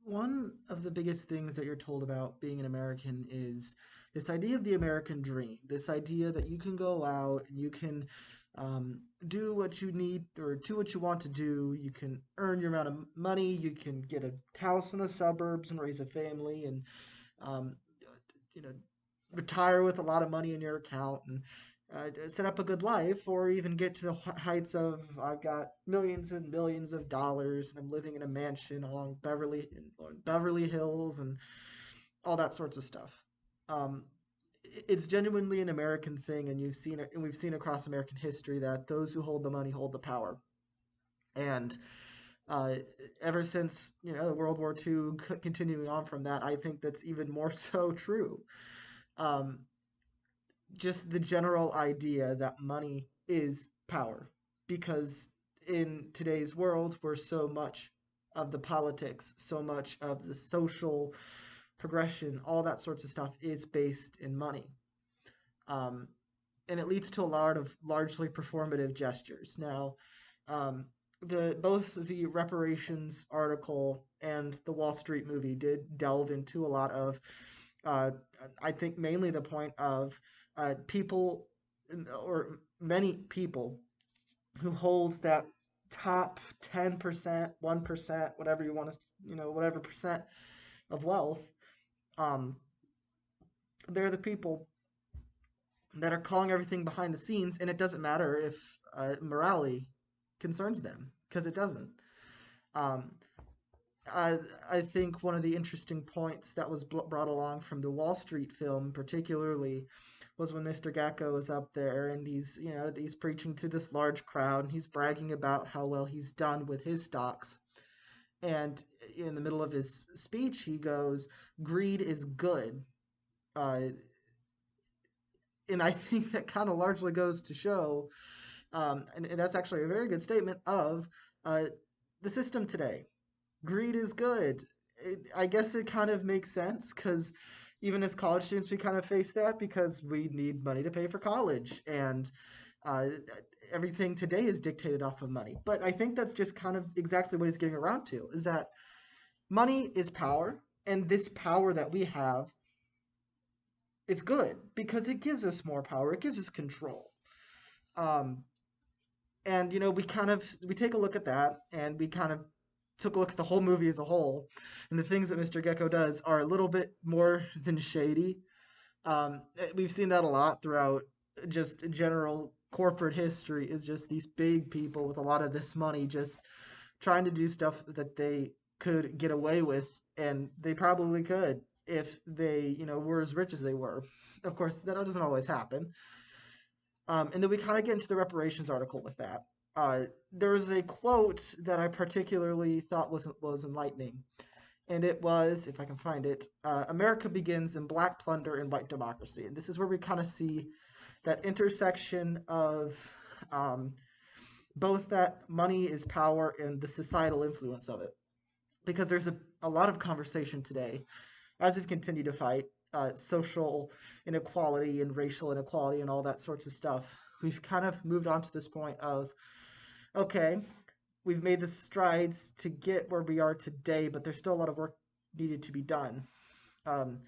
One of the biggest things that you're told about being an American is this idea of the American dream. This idea that you can go out and you can do what you need or do what you want to do. You can earn your amount of money. You can get a house in the suburbs and raise a family and um, you know retire with a lot of money in your account and set up a good life, or even get to the heights of I've got millions and millions of dollars and I'm living in a mansion along Beverly Hills and all that sorts of stuff. Um, it's genuinely an American thing, and you've seen it, and we've seen across American history that those who hold the money hold the power. And uh, ever since World War II, continuing on from that, I think that's even more so true. Um, just the general idea that money is power. Because in today's world, where so much of the politics, so much of the social progression, all that sorts of stuff is based in money. Um, and it leads to a lot of largely performative gestures. Now, um, both the reparations article and the Wall Street movie did delve into a lot of, uh, I think, mainly the point of people or many people who hold that top 10%, 1%, whatever you want to, whatever percent of wealth. Um, they're the people that are calling everything behind the scenes, and it doesn't matter if morality concerns them because it doesn't. Um, I, I think one of the interesting points that was brought along from the Wall Street film, particularly, was when Mr. Gecko is up there and he's preaching to this large crowd and he's bragging about how well he's done with his stocks. And in the middle of his speech, he goes, "Greed is good." Uh, and I think that kind of largely goes to show, and that's actually a very good statement of uh, the system today. Greed is good. I guess it kind of makes sense because even as college students, we kind of face that because we need money to pay for college, and uh, everything today is dictated off of money. But I think that's just kind of exactly what he's getting around to, is that money is power, and this power that we have, it's good because it gives us more power. It gives us control. Um, and we take a look at that, and we kind of took a look at the whole movie as a whole, and the things that Mr. Gecko does are a little bit more than shady. We've seen that a lot throughout just general corporate history, is just these big people with a lot of this money just trying to do stuff that they could get away with, and they probably could if they, were as rich as they were. Of course, that doesn't always happen. And then we kind of get into the reparations article with that. There's a quote that I particularly thought was enlightening, and it was, if I can find it, America begins in black plunder and white democracy. And this is where we kind of see that intersection of um, both that money is power and the societal influence of it. Because there's a lot of conversation today as we've continued to fight social inequality and racial inequality and all that sorts of stuff. We've kind of moved on to this point of, okay, we've made the strides to get where we are today, but there's still a lot of work needed to be done. Um,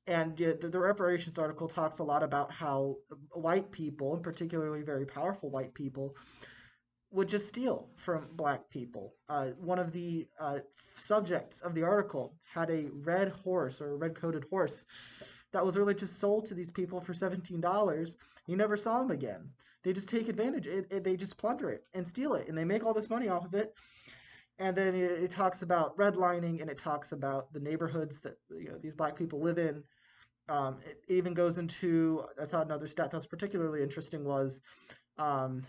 and yeah, the reparations article talks a lot about how white people, and particularly very powerful white people, would just steal from black people. One of the subjects of the article had a red horse or a red coated horse that was really just sold to these people for $17. You never saw them again. They just take advantage. They just plunder it and steal it, and they make all this money off of it. And then it talks about redlining, and it talks about the neighborhoods that these black people live in. It even goes into, I thought another stat that was particularly interesting was um,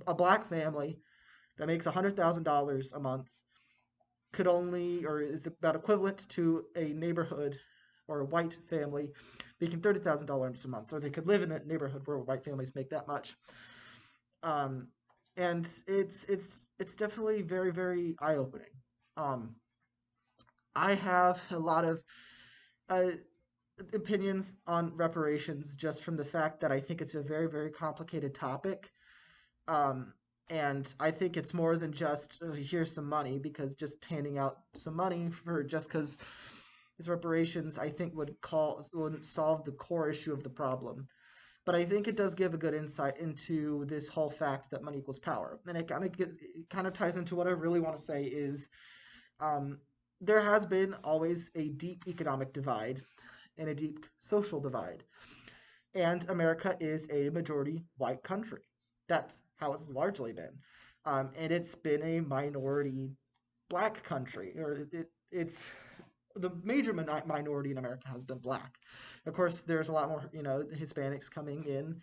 a black family that makes $100,000 a month could only, or is about equivalent to a neighborhood or a white family making $30,000 a month, or they could live in a neighborhood where white families make that much. Um, and it's definitely very very eye opening. Um, I have a lot of uh, opinions on reparations just from the fact that I think it's a very very complicated topic. Um, And I think it's more than just here's some money, because just handing out some money for just because it's reparations, I think wouldn't solve the core issue of the problem. But I think it does give a good insight into this whole fact that money equals power, and it kind of ties into what I really want to say is um, there has been always a deep economic divide and a deep social divide, and America is a majority white country. That's how it's largely been, and it's been a minority black country, or it's the major minority in America has been black. Of course, there's a lot more, Hispanics coming in.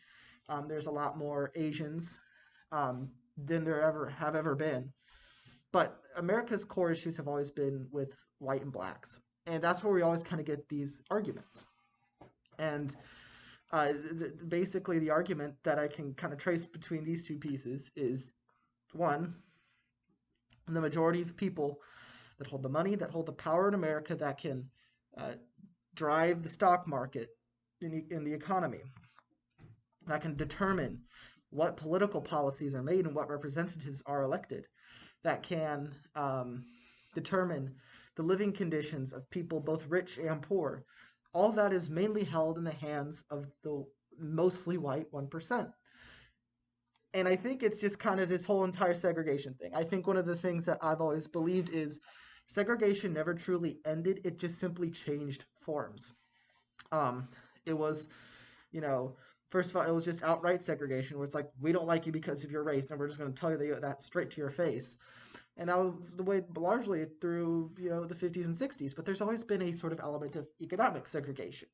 There's a lot more Asians than there ever been. But America's core issues have always been with white and blacks, and that's where we always kind of get these arguments. And basically, the argument that I can kind of trace between these two pieces is one: the majority of people that hold the money, that hold the power in America, that can uh, drive the stock market in the economy, that can determine what political policies are made and what representatives are elected, that can determine the living conditions of people both rich and poor. All that is mainly held in the hands of the mostly white 1%. And I think it's just kind of this whole entire segregation thing. I think one of the things that I've always believed is segregation never truly ended, it just simply changed forms. Um, it was, you know, first of all, it was just outright segregation, where it's like, we don't like you because of your race, and we're just going to tell you that straight to your face. And that was the way largely through, the 50s and 60s. But there's always been a sort of element of economic segregation,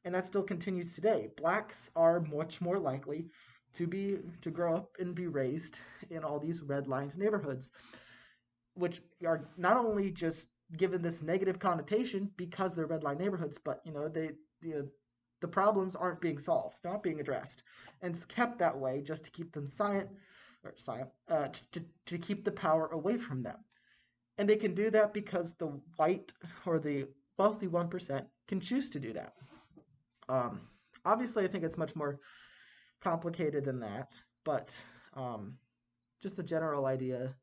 and that still continues today. Blacks are much more likely to grow up and be raised in all these redlined neighborhoods, which are not only just given this negative connotation because they're red line neighborhoods, but the problems aren't being solved, not being addressed, and it's kept that way just to keep them to keep the power away from them. And they can do that because the white or the wealthy 1% can choose to do that. Um, Obviously, I think it's much more complicated than that, but um, just the general idea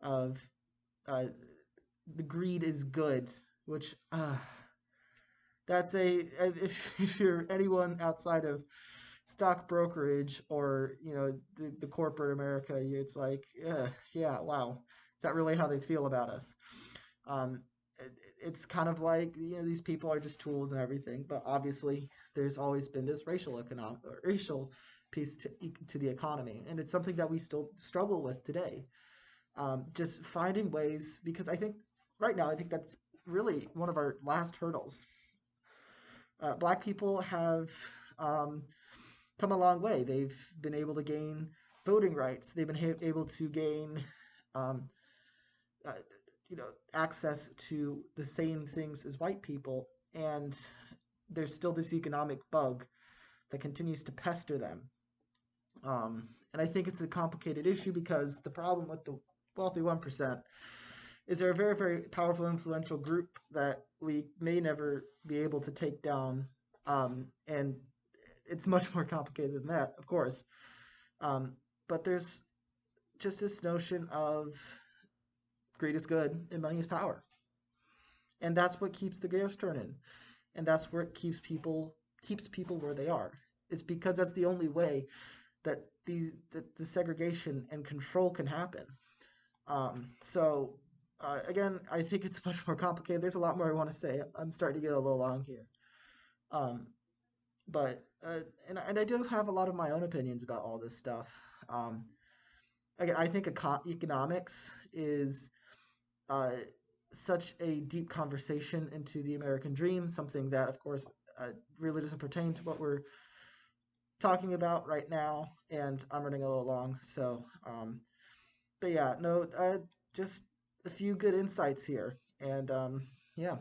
of uh, the greed is good, which that's if you're anyone outside of stock brokerage or the corporate America, it's like yeah, wow, is that really how they feel about us? Um, it's kind of like these people are just tools and everything, but obviously there's always been this racial piece to the economy, and it's something that we still struggle with today. Just finding ways, because I think right now, I think that's really one of our last hurdles. Black people have um, come a long way. They've been able to gain voting rights. They've been able to gain, um, uh, access to the same things as white people, and there's still this economic bug that continues to pester them. And I think it's a complicated issue because the problem with the wealthy 1% is they're a very, very powerful, influential group that we may never be able to take down. And it's much more complicated than that, of course. Um, but there's just this notion of greed is good and money is power. And that's what keeps the gears turning. And that's where it keeps people where they are. It's because that's the only way that the segregation and control can happen. So again, I think it's much more complicated. There's a lot more I want to say. I'm starting to get a little long here. Um, but I do have a lot of my own opinions about all this stuff. Um, Again, I think economics is uh, such a deep conversation into the American dream, something that, of course, really doesn't pertain to what we're talking about right now. And I'm running a little long, but yeah, no, just a few good insights here, and yeah.